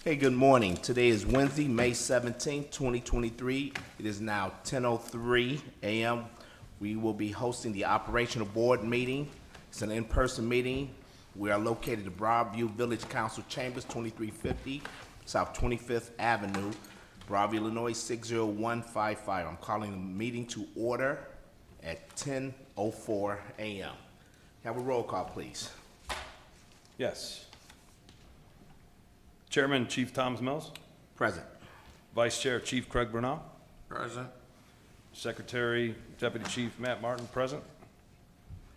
Okay, good morning. Today is Wednesday, May 17th, 2023. It is now 10:03 a.m. We will be hosting the operational board meeting. It's an in-person meeting. We are located at Broadview Village Council Chambers, 2350 South 25th Avenue, Broadview, Illinois, 60155. I'm calling the meeting to order at 10:04 a.m. Have a roll call, please. Yes. Chairman, Chief Thomas Mills. Present. Vice Chair, Chief Craig Brunel. Present. Secretary, Deputy Chief Matt Martin, present.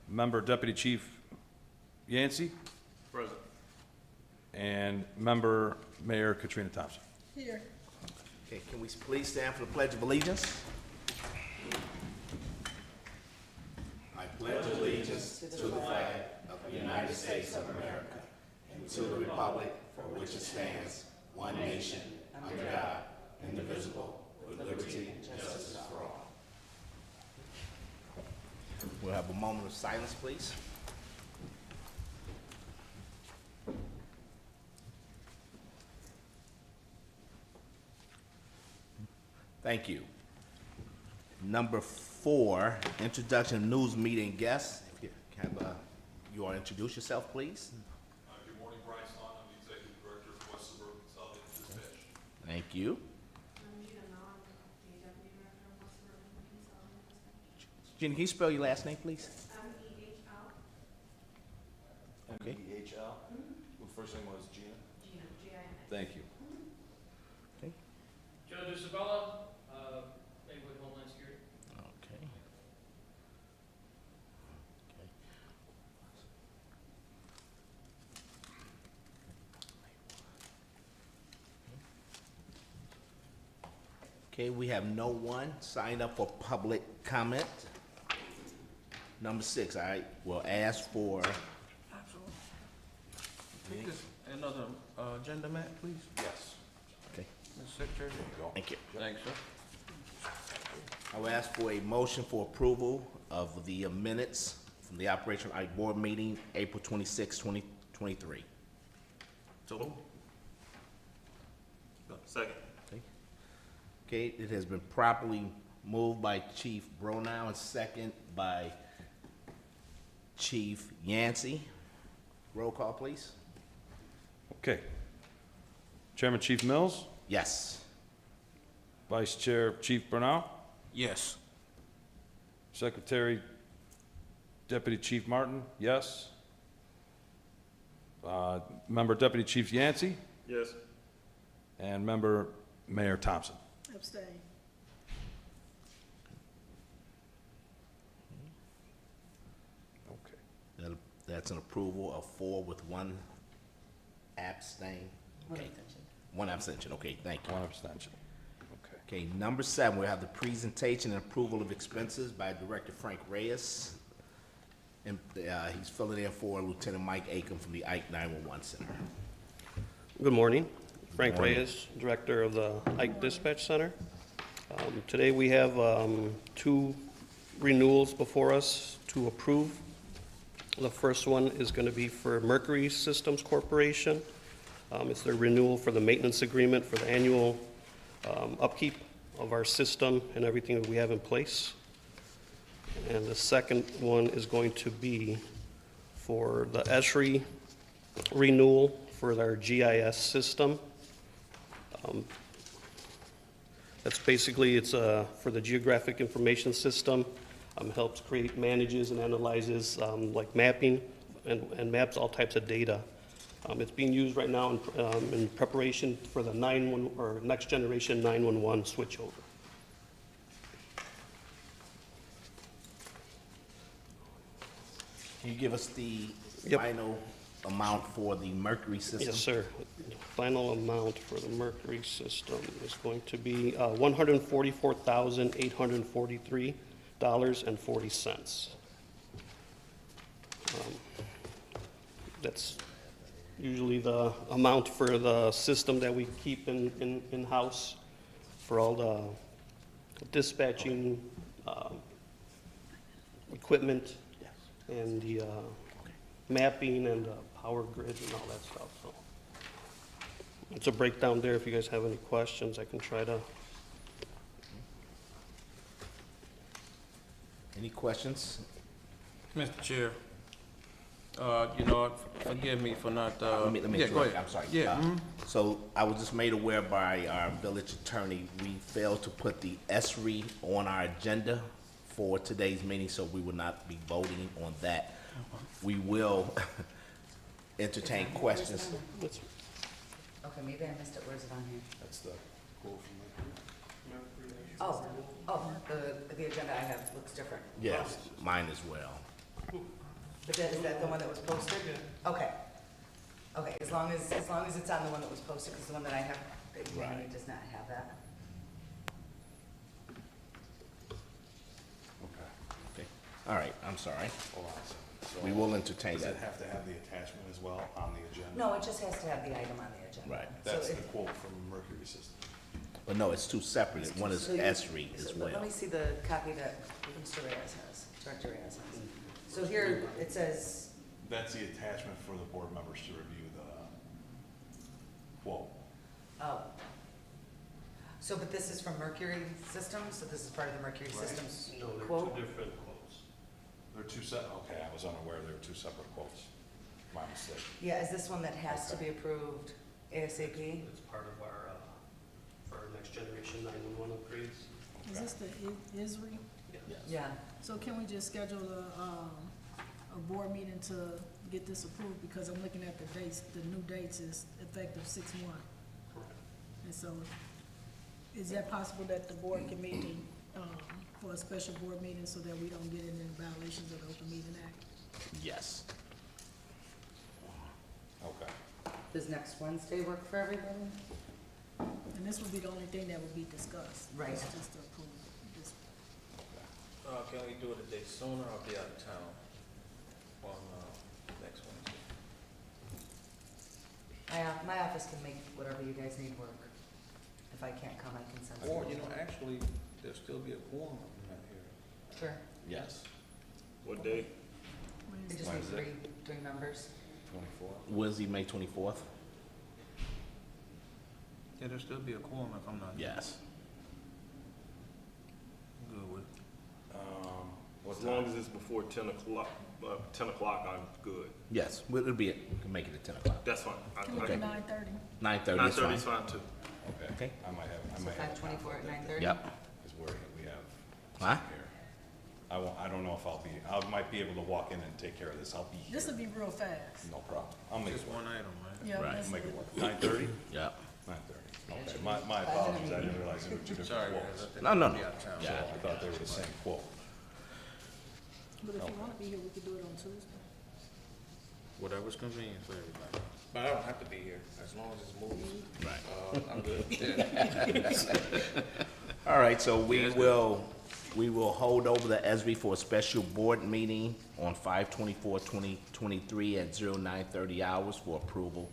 Member, Deputy Chief Yancey. Present. And Member, Mayor Katrina Thompson. Here. Okay, can we please stand for the Pledge of Allegiance? I pledge allegiance to the flag of the United States of America and to the republic for which it stands, one nation, under God, indivisible, with liberty and justice for all. We'll have a moment of silence, please. Thank you. Number 4, introduction of news meeting guests. If you have, you all introduce yourself, please. Good morning, Brian Sloan. I'm the Executive Director of West Suburban Consolidated Dispatch. Thank you. I'm Gina Nog, the Deputy Director of West Suburban Consolidated Dispatch. Jenny, can you spell your last name, please? M-E-H-L. Okay. M-E-H-L. The first name was Gina. Gina, G-I-N-A. Thank you. Okay. Joe DeSabella, Maywood Homeland Security. Okay. Okay, we have no one signed up for public comment. Number 6, I will ask for, Take this another agenda, Matt, please. Yes. okay, Mr. Secretary. thank you. Thanks, sir. I will ask for a motion for approval of the minutes from the Operational IKE Board meeting, April 26, 2023. So moved. Second. Okay, it has been properly moved by Chief Bronow and second by Chief Yancey. Roll call, please. Okay. Chairman, Chief Mills. Yes. Vice Chair, Chief Brunel. Yes. Secretary, Deputy Chief Martin, yes. Member, Deputy Chief Yancey. Yes. And Member, Mayor Thompson. Abstain. Okay. That's an approval of 4 with 1 abstain. Okay. 1 abstention, okay, thank you. One abstention. Okay. Okay, number 7, we have the presentation and approval of expenses by Director Frank Reyes. And he's filling in for Lieutenant Mike Aiken from the IKE 911 Center. Good morning. Frank morning. Reyes, Director of the IKE Dispatch Center. Today we have 2 renewals before us to approve. The first one is going to be for Mercury Systems Corporation. It's their renewal for the maintenance agreement for the annual upkeep of our system and everything that we have in place. And the second one is going to be for the ESRI renewal for our GIS system. That's basically, it's for the Geographic Information System. Helps create, manages, and analyzes like mapping and maps all types of data. It's being used right now in preparation for the next generation 911 switchover. Can you give us the Yep. final amount for the Mercury system? Yes, sir. The final amount for the Mercury system is going to be $144,843.40. That's usually the amount for the system that we keep in-house for all the dispatching equipment and the mapping and power grid and all that stuff. So It's a breakdown there. If you guys have any questions, I can try to. Any questions? Mr. Chair, forgive me for not, Let me yeah, go interrupt. ahead. I'm sorry. Yeah, So I was just made aware by our village attorney, we failed to put the ESRI on our agenda for today's meeting, so we will not be voting on that. We will entertain questions. It's- Okay, maybe I missed it, where's it on here? That's the quote from The agenda I have looks different. Yes, mine as well. But that, is that the one that was posted? Okay. Okay, as long as it's on the one that was posted, because the one that I have, Right. does not have that. Okay. All right, I'm sorry. Hold on. So We will entertain does that. it have to have the attachment as well on the agenda? No, it just has to have the item on the agenda. Right. That's So the if- quote from Mercury System. But no, it's two separate. One is so you- ESRI as so well. Let me see the copy that Mr. Reyes has, Director Reyes has. So here, it says, That's the attachment for the board members to review the quote. oh. So, but this is from Mercury Systems, so this is part of the Mercury Right. Systems No, they're quote? two different quotes. They're two okay, I was unaware they were two separate quotes. My mistake. Yeah, is this one that has to be approved ASAP? It's part of our, for our next generation 911 upgrades. Is this the ISRI? Yeah. So can we just schedule a board meeting to get this approved? Because I'm looking at the dates, the new dates is effective 6/1. Correct. And so, is that possible that the board can meet for a special board meeting so that we don't get into violations of the Open Meeting Act? Yes. Okay. Does next Wednesday work for everybody? And this would be the only thing that would be discussed. Right. It's just to approve this. can we do it a day sooner? I'll be out of town on, next Wednesday. My office can make whatever you guys need work. If I can't come, I can send Or, someone. actually, there'll still be a quorum if I'm not here. Sure. Yes. What day? We just need three members. 24? Wednesday, May 24th? Yeah, there'll still be a quorum if I'm not here. Yes. Good with. What As long time? as it's before 10 o'clock, I'm good. Yes, it'll be, we can make it at 10 o'clock. That's fine. Can we Okay. do 9:30? 9:30 is 9:30 is fine. fine too. Okay. I might have. So 5:24 at 9:30? Yep. Because we have. Huh? here. I don't know if I might be able to walk in and take care of this. I'll be here. This would be real fast. No problem. I'll make Just it work. one item, right? Yeah, Right. that's I'll make it. it work. 9:30? Yep. 9:30. Okay, my apologies. I didn't realize there were two different Sorry, quotes. guys. I think No, no, I'll be no. out of town. So Yeah. I thought they were the same quote. But if you want to be here, we could do it on Tuesday. Whatever's convenient for everybody. But I don't have to be here, as long as it's moving. Right. I'm good. All right, so we that's will hold over the ESRI for a special board meeting on 5/24/2023 at 09:30 hours for approval.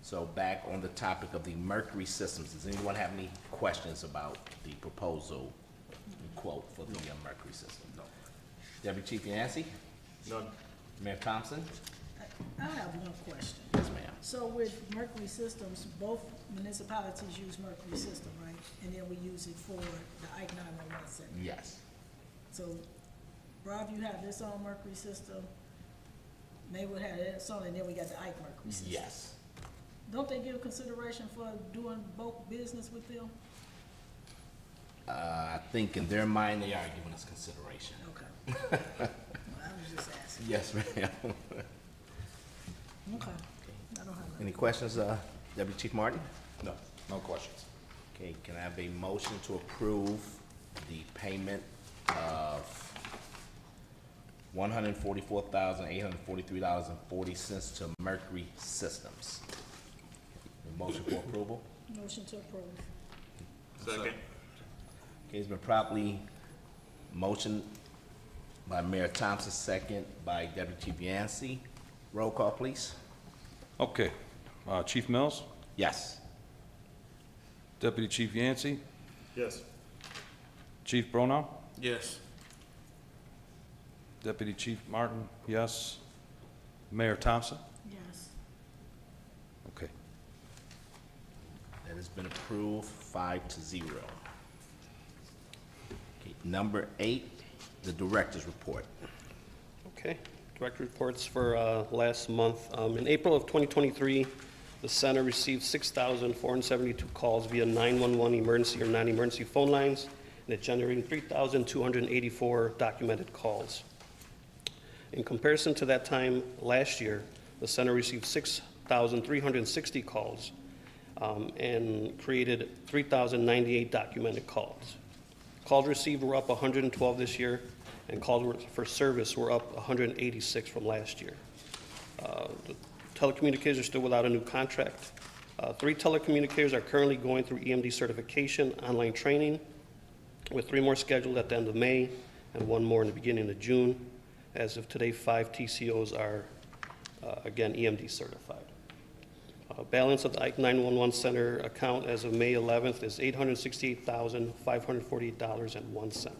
So back on the topic of the Mercury Systems, does anyone have any questions about the proposal quote for the Mercury System? No. Deputy Chief Yancey? None. Mayor Thompson? I have one question. Yes, ma'am. So with Mercury Systems, both municipalities use Mercury System, right? And then we use it for the IKE 911 center. Yes. So Broadview had this on Mercury System, Maywood had this on, and then we got the IKE Mercury System. Yes. Don't they give consideration for doing both business with them? I think in their mind, they are giving us consideration. Okay. Well, I was just asking. Yes, ma'am. Okay. I don't have nothing. Any questions, Deputy Chief Martin? No, no questions. Okay, can I have a motion to approve the payment of $144,843.40 to Mercury Systems? A motion for approval? Motion to approve. Second. Okay, it's been properly motioned by Mayor Thompson, second by Deputy Chief Yancey. Roll call, please. Okay. Chief Mills, Yes. Deputy Chief Yancey, Yes. Chief Bronow, Yes. Deputy Chief Martin, yes. Mayor Thompson? Yes. Okay. has been approved 5-0. Okay, number 8, the director's report. Okay, direct reports for last month. In April of 2023, the center received 6,472 calls via 911 emergency or non-emergency phone lines, and it generated 3,284 documented calls. In comparison to that time last year, the center received 6,360 calls and created 3,098 documented calls. Calls received were up 112 this year, and calls for service were up 186 from last year. The telecommunicators are still without a new contract. 3 telecommunicators are currently going through EMD certification, online training, with 3 more scheduled at the end of May and 1 more in the beginning of June. As of today, 5 TCOs are, again, EMD certified. Balance of the IKE 911 Center account as of May 11th is $868,548.01.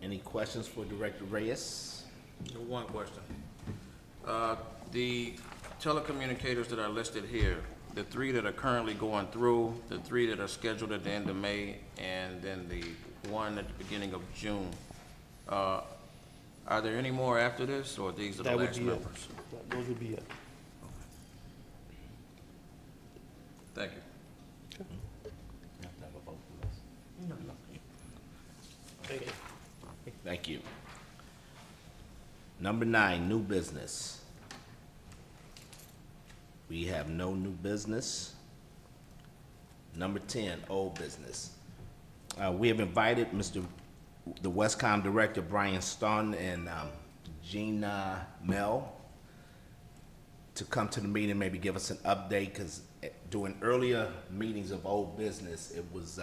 Any questions for Director Reyes? One question. The telecommunicators that are listed here, the 3 that are currently going through, the 3 that are scheduled at the end of May, and then the 1 at the beginning of June, are there any more after this, or these are the That would last be it. numbers? Those would be it. Thank you. No. Thank you. Thank you. Number 9, new business. We have no new business. Number 10, old business. We have invited the Westcom Director, Brian Staunton, and Gina Mel to come to the meeting, maybe give us an update, because during earlier meetings of old business, it was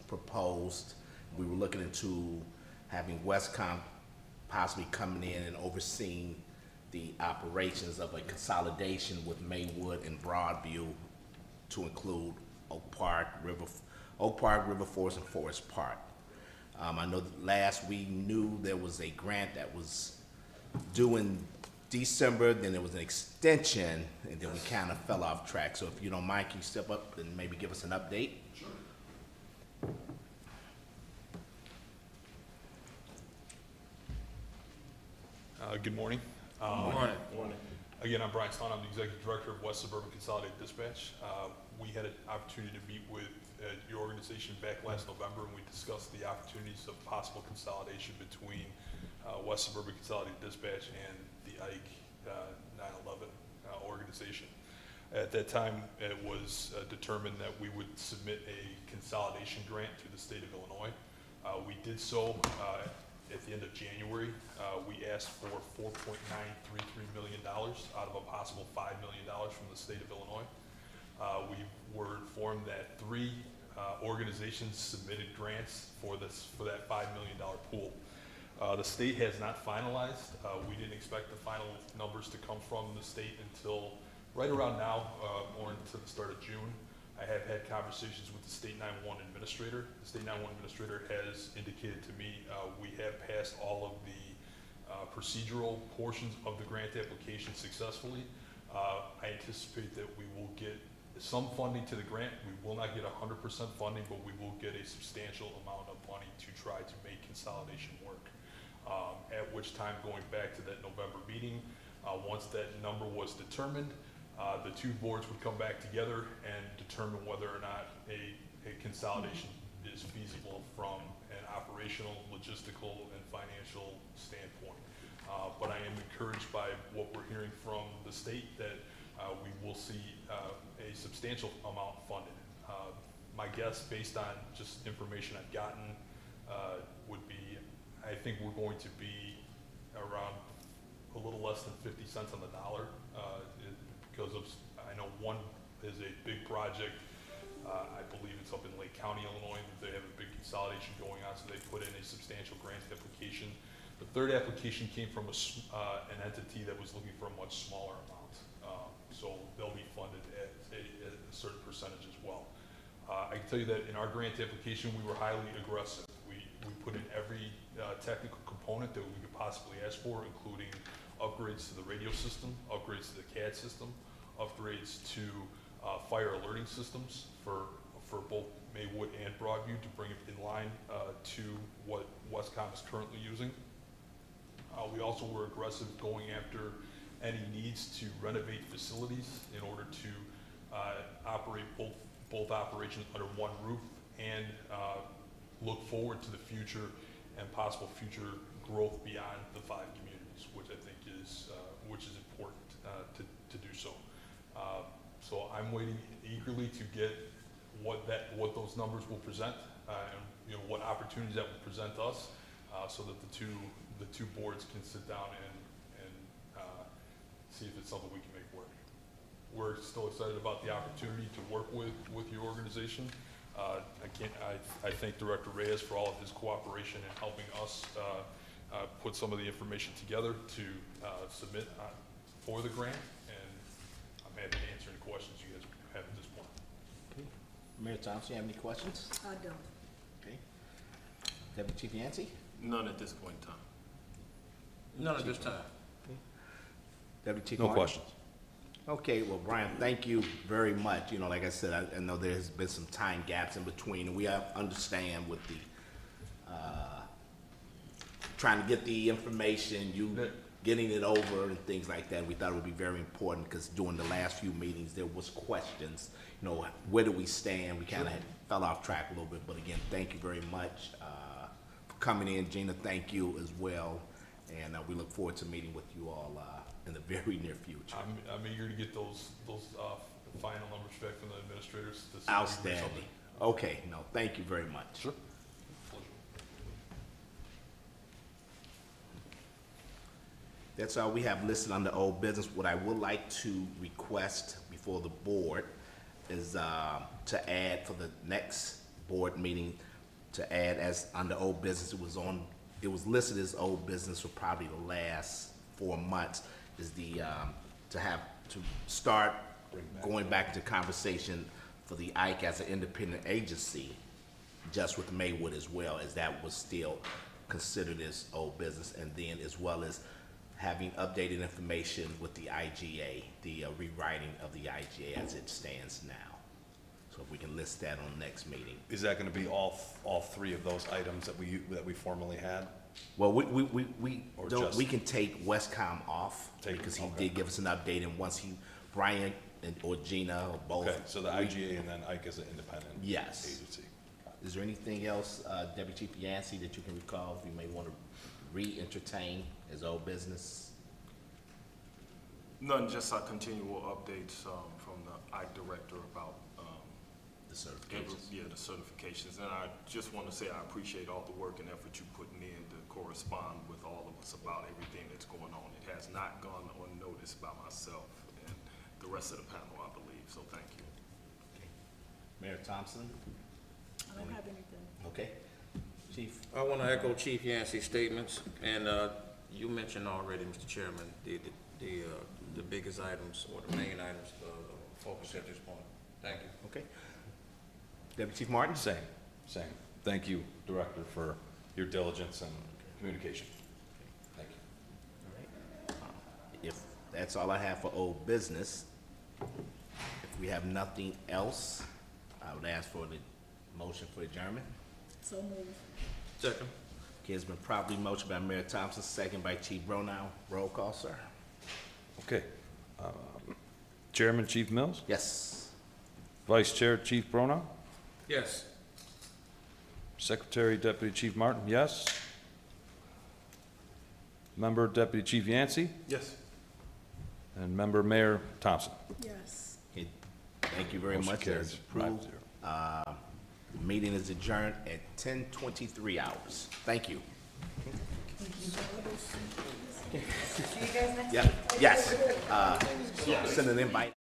proposed, we were looking into having Westcom possibly coming in and overseeing the operations of a consolidation with Maywood and Broadview to include Oak Park, River Forest, and Forest Park. I know that last we knew there was a grant that was due in December, then there was an extension, and then we kind of fell off track. So if you don't mind, can you step up and maybe give us an update? Good morning. Morning. Again, I'm Brian Stone. I'm the Executive Director of West Suburban Consolidated Dispatch. We had an opportunity to meet with your organization back last November, and we discussed the opportunities of possible consolidation between West Suburban Consolidated Dispatch and the IKE 911 organization. At that time, it was determined that we would submit a consolidation grant to the state of Illinois. We did so at the end of January. We asked for $4.933 million out of a possible $5 million from the state of Illinois. We were informed that 3 organizations submitted grants for that $5 million pool. The state has not finalized. We didn't expect the final numbers to come from the state until right around now, or into the start of June. I have had conversations with the state 911 administrator. The state 911 administrator has indicated to me we have passed all of the procedural portions of the grant application successfully. I anticipate that we will get some funding to the grant. We will not get 100% funding, but we will get a substantial amount of money to try to make consolidation work. At which time, going back to that November meeting, once that number was determined, the 2 boards would come back together and determine whether or not a consolidation is feasible from an operational, logistical, and financial standpoint. But I am encouraged by what we're hearing from the state that we will see a substantial amount funded. My guess, based on just information I've gotten, would be I think we're going to be around a little less than 50 cents on the dollar because of, I know one is a big project. I believe it's up in Lake County, Illinois. They have a big consolidation going on, so they put in a substantial grant application. The third application came from an entity that was looking for a much smaller amount. So they'll be funded at a certain percentage as well. I can tell you that in our grant application, we were highly aggressive. We put in every technical component that we could possibly ask for, including upgrades to the radio system, upgrades to the CAD system, upgrades to fire alerting systems for both Maywood and Broadview to bring it in line to what Westcom is currently using. We also were aggressive going after any needs to renovate facilities in order to operate both operations under one roof and look forward to the future and possible future growth beyond the 5 communities, which I think is important to do so. So I'm waiting eagerly to get what those numbers will present, and what opportunities that will present us, so that the two boards can sit down and see if it's something we can make work. We're still excited about the opportunity to work with your organization. I thank Director Reyes for all of his cooperation in helping us put some of the information together to submit for the grant, and I'm happy to answer any questions you guys have at this point. Okay. Mayor Thompson, you have any questions? I don't. Okay. Deputy Chief Yancey? None at this point in time. None at this time. Deputy Chief No Martin? questions. Okay, well, Brian, thank you very much. Like I said, I know there's been some time gaps in between, and we understand with the, trying to get the information, you getting it over and things like that. We thought it would be very important, because during the last few meetings, there was questions, where do we stand? We kind of fell off track a little bit, but again, thank you very much for coming in. Gina, thank you as well, and we look forward to meeting with you all in the very near future. I'm eager to get those final numbers back from the administrators. To see if we can do Outstanding. something. Okay, no, thank you very much. Sure. Pleasure. That's all we have listed under old business. What I would like to request before the board is to add for the next board meeting, to add as under old business, it was listed as old business for probably the last 4 months, is to start going back to conversation for the IKE as an independent agency, just with Maywood as well, as that was still considered as old business, and then as well as having updated information with the IGA, the rewriting of the IGA as it stands now. So if we can list that on the next meeting. Is that gonna be all 3 of those items that we formerly had? Well, Or don't, just- we can take Westcom off, Take it, because he okay. did give us an update, and once Brian or Gina or both. Okay, so the IGA and then Ike as an independent Yes. agency. Is there anything else, Deputy Chief Yancey, that you can recall you may want to re-entertain as old business? None, just our continual updates from the IKE director about The certifications? the certifications. And I just want to say I appreciate all the work and effort you're putting in to correspond with all of us about everything that's going on. It has not gone unnoticed by myself and the rest of the panel, I believe, so thank you. Okay. Mayor Thompson? I don't have anything. Okay. Chief? I want to echo Chief Yancey's statements, and you mentioned already, Mr. Chairman, the biggest items or the main items of focus at this point. Thank you. Okay. Deputy Chief Martin? Same. Thank you, Director, for your diligence and communication. Thank you. If that's all I have for old business, if we have nothing else, I would ask for the motion for adjournment. So move. Second. Okay, it's been properly motioned by Mayor Thompson, second by Chief Bronow. Roll call, sir. Okay. Chairman, Chief Mills? Yes. Vice Chair, Chief Bronow? Yes. Secretary, Deputy Chief Martin, yes. Member Deputy Chief Yancey? Yes. And Member Mayor Thompson? Yes. Okay, thank you very Motion much. carries. That's approved. 5-0. Meeting is adjourned at 10:23 hours. Thank you. See you guys next Yeah, yes. Send an invite.